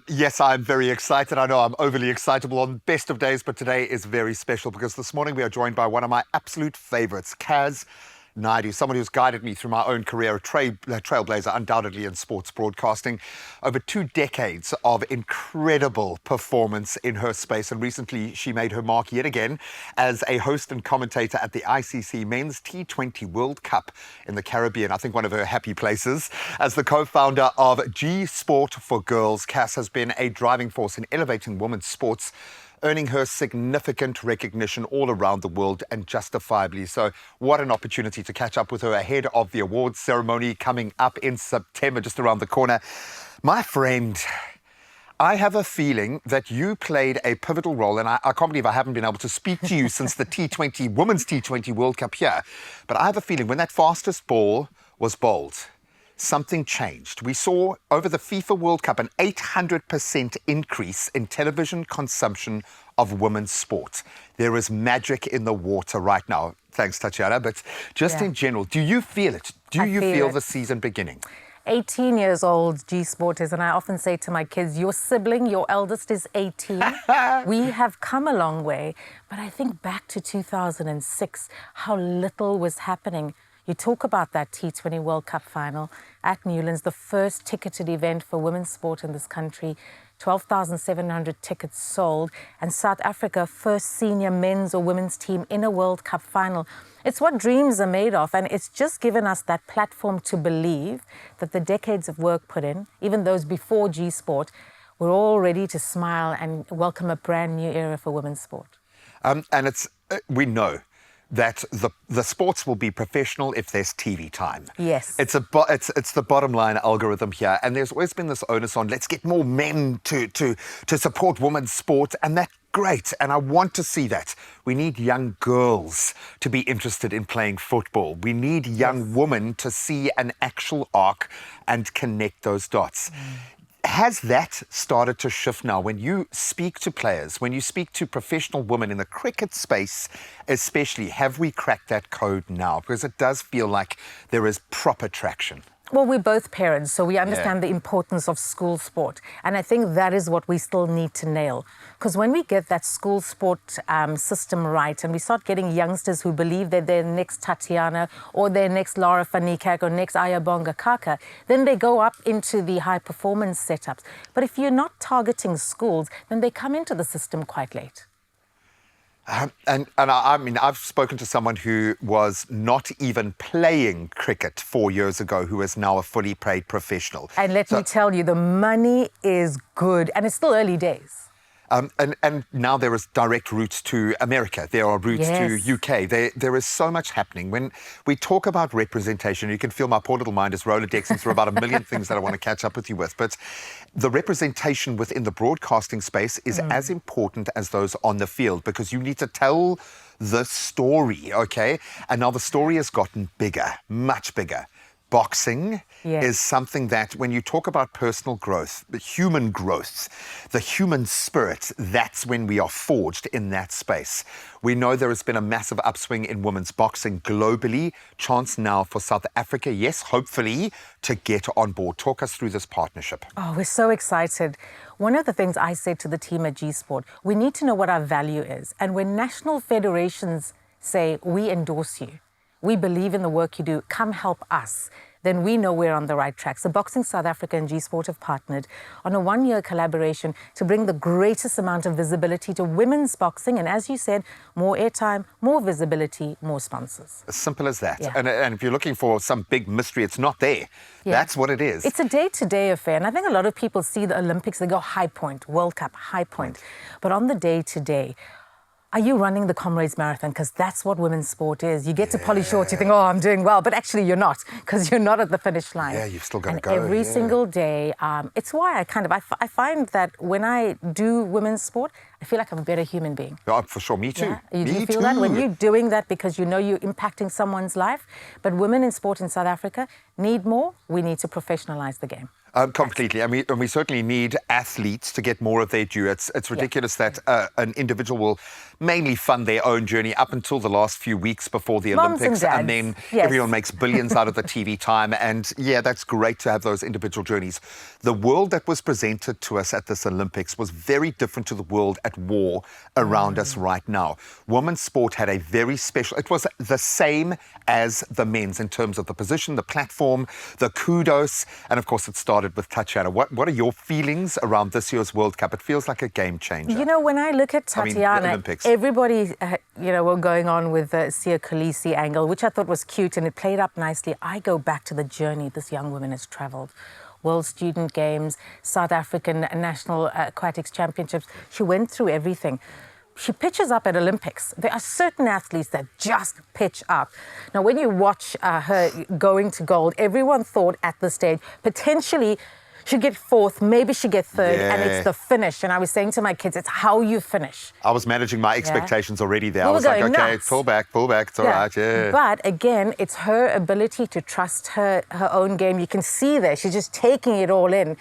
Yes, I'm very excited. I know I'm overly excitable on best of days, but today is very special because this morning we are joined by one of my absolute favorites, Kass, Naidoo, someone who's guided me through my own career, a trailblazer undoubtedly in sports broadcasting. Over 2 decades of incredible performance in her space, and recently she made her mark yet again as a host and commentator at the ICC Men's T20 World Cup in the Caribbean, I think one of her happy places. As the co-founder of Gsport for Girls, Kass has been a driving force in elevating women's sports, earning her significant recognition all around the world, and justifiably so. What an opportunity to catch up with her ahead of the awards ceremony coming up in September, just around the corner. My friend, I have a feeling that you played a pivotal role, and I can't believe I haven't been able to speak to you since the Women's T20 World Cup here. But I have a feeling when that fastest ball was bowled, something changed. We saw over the FIFA World Cup an 800% increase in television consumption of women's sport. There is magic in the water right now. Thanks, Tatiana. But just in general, do you feel it? Do you feel the season beginning? 18 years old, Gsport is, and I often say to my kids, your sibling, your eldest is 18. We have come a long way, but I think back to 2006, how little was happening. You talk about that T20 World Cup final at Newlands, the first ticketed event for women's sport in this country, 12,700 tickets sold, and South Africa, first senior men's or women's team in a World Cup final. It's what dreams are made of, and it's just given us that platform to believe that the decades of work put in, even those before Gsport, we're all ready to smile and welcome a brand new era for women's sport. And it's, we know that the sports will be professional if there's TV time. Yes. It's the bottom line algorithm here. And there's always been this onus on, let's get more men to support women's sport. And that's great. And I want to see that. We need young girls to be interested in playing football. We need young women to see an actual arc and connect those dots. Has that started to shift now? When you speak to players, when you speak to professional women in the cricket space especially, have we cracked that code now? Because it does feel like there is proper traction. Well, we're both parents, so we understand the importance of school sport. And I think that is what we still need to nail. Because when we get that school sport system right, and we start getting youngsters who believe that they're next Tatiana, or they're next Lara Fanikak, or next Ayabonga Kaka, then they go up into the high performance setups. But if you're not targeting schools, then they come into the system quite late. And I mean, I've spoken to someone who was not even playing cricket 4 years ago, who is now a fully paid professional. And let me tell you, the money is good, and it's still early days. And now there is direct routes to America. There are routes to UK. There is so much happening. When we talk about representation, you can feel my poor little mind is Rolodexing through about a million things that I want to catch up with you with. But the representation within the broadcasting space is as important as those on the field, because you need to tell the story, okay? And now the story has gotten bigger, much bigger. Boxing is something that, when you talk about personal growth, the human spirit, that's when we are forged in that space. We know there has been a massive upswing in women's boxing globally. Chance now for South Africa, yes, hopefully, to get on board. Talk us through this partnership. Oh, we're so excited. One of the things I said to the team at Gsport, we need to know what our value is. And when national federations say, we endorse you, we believe in the work you do, come help us, then we know we're on the right track. So Boxing South Africa and Gsport have partnered on a 1-year collaboration to bring the greatest amount of visibility to women's boxing. And as you said, more airtime, more visibility, more sponsors. As simple as that. And if you're looking for some big mystery, it's not there. That's what it is. It's a day-to-day affair. And I think a lot of people see the Olympics, they go high point, World Cup, high point. But on the day-to-day, are you running the Comrades Marathon? Because that's what women's sport is. You get to Polly Short, you think, oh, I'm doing well. But actually, you're not, because you're not at the finish line. Yeah, you've still got to go. Every single day, it's why I find that when I do women's sport, I feel like I'm a better human being. Oh, for sure, me too. Yeah? Do you feel that? When you're doing that because you know you're impacting someone's life? But women in sport in South Africa need more. We need to professionalize the game. Completely. And we certainly need athletes to get more of their due. It's ridiculous that an individual will mainly fund their own journey up until the last few weeks before the Moms Olympics. and dads. Then Yes. everyone makes billions out of the TV time. And yeah, that's great to have those individual journeys. The world that was presented to us at this Olympics was very different to the world at war around us right now. Women's sport had a very special, it was the same as the men's in terms of the position, the platform, the kudos, and of course it started with Tatiana. What are your feelings around this year's World Cup? It feels like a game changer. You know, when I look at the Tatiana, Olympics. everybody, were going on with the Sia Khaleesi angle, which I thought was cute and it played up nicely. I go back to the journey this young woman has traveled. World Student Games, South African National Aquatics Championships. She went through everything. She pitches up at Olympics. There are certain athletes that just pitch up. Now, when you watch her going to gold, everyone thought at the stage, potentially she'd get fourth, maybe she'd get third, and it's the finish. And I was saying to my kids, it's how you finish. I was managing my expectations already there. We I were was like, going okay, nuts. pull back, it's all right, yeah. But again, it's her ability to trust her own game. You can see there, she's just taking it all in.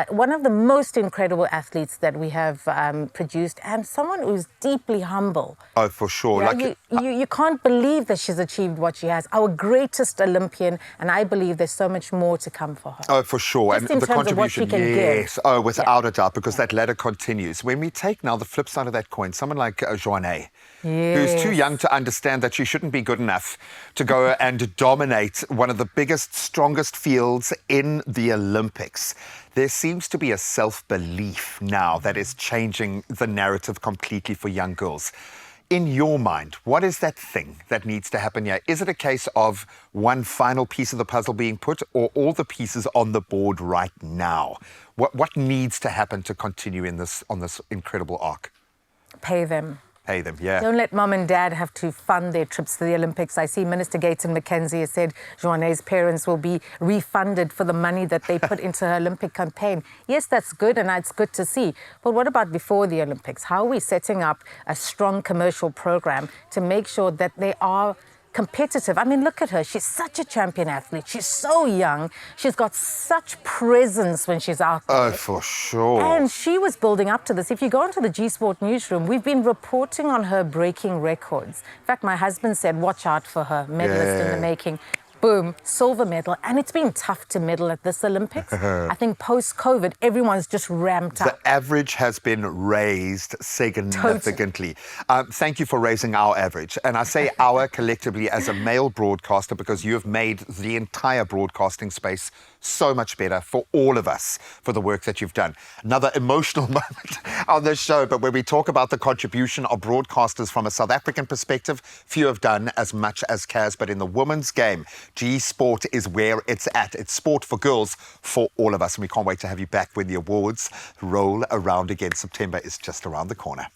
One of the most incredible athletes that we have produced, and someone who's deeply humble. Oh, for sure. Yeah, you can't believe that she's achieved what she has. Our greatest Olympian, and I believe there's so much more to come for her. Oh, for sure. Just and in the terms of what she contribution, can give. yes. Oh, without a doubt, because that ladder continues. When we take now the flip side of that coin, someone like Joanne, who's too young to understand that she shouldn't be good enough to go and dominate one of the biggest, strongest fields in the Olympics. There seems to be a self-belief now that is changing the narrative completely for young girls. In your mind, what is that thing that needs to happen here? Is it a case of one final piece of the puzzle being put, or all the pieces on the board right now? What needs to happen to continue on this incredible arc? Pay them. Pay them, yeah. Don't let mom and dad have to fund their trips to the Olympics. I see Minister Gayton McKenzie has said Joanne's parents will be refunded for the money that they put into her Olympic campaign. Yes, that's good, and it's good to see. But what about before the Olympics? How are we setting up a strong commercial program to make sure that they are competitive? I mean, look at her. She's such a champion athlete. She's so young. She's got such presence when she's out there. Oh, for sure. And she was building up to this. If you go into the Gsport newsroom, we've been reporting on her breaking records. In fact, my husband said, watch out for her, medalist in the making. Boom, silver medal. And it's been tough to medal at this Olympics. I think post-COVID, everyone's just ramped up. The average has been raised significantly. Thank you for raising our average. And I say our collectively as a male broadcaster, because you have made the entire broadcasting space so much better for all of us for the work that you've done. Another emotional moment on this show, but when we talk about the contribution of broadcasters from a South African perspective, few have done as much as Kass, but in the women's game, Gsport is where it's at. It's sport for girls for all of us, and we can't wait to have you back when the awards roll around again. September is just around the corner.